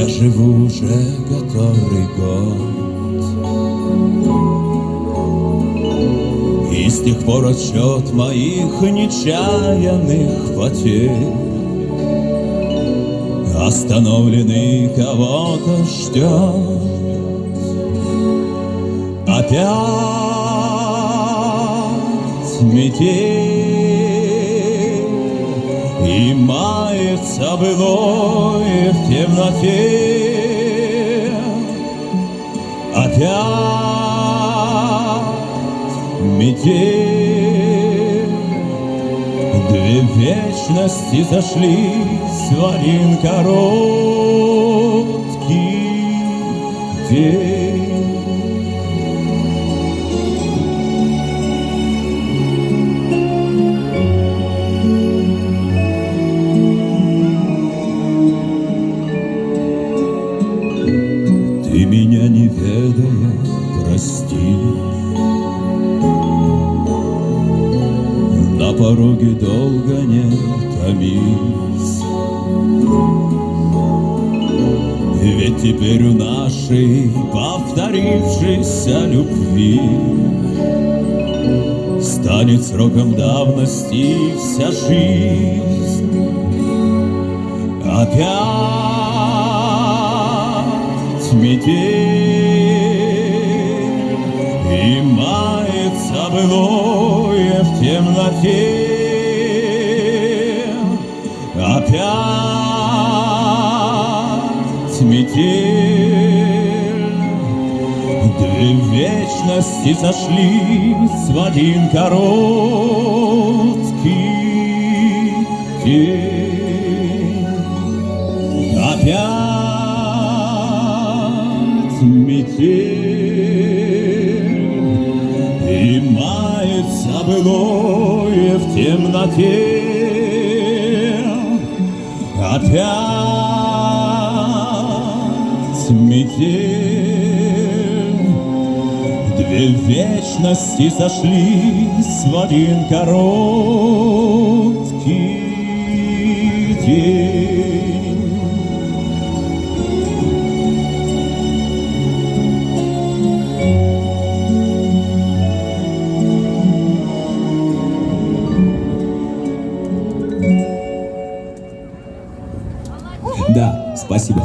Я живу уже который год, и с тех пор отсчет моих нечаянных потерь остановленный кого-то ждет. Опять метель, и мается былое в темноте. Опять метель, две вечности сошлись в один короткий день. Ты меня не ведая, прости, на пороге долго не томись. Ведь теперь у нашей повторившейся любви станет сроком давности вся жизнь. Опять метель, и мается былое в темноте. Опять метель, две вечности сошлись в один короткий день. Опять метель, и мается былое в темноте. Опять метель, две вечности сошлись в один короткий день. Да, спасибо.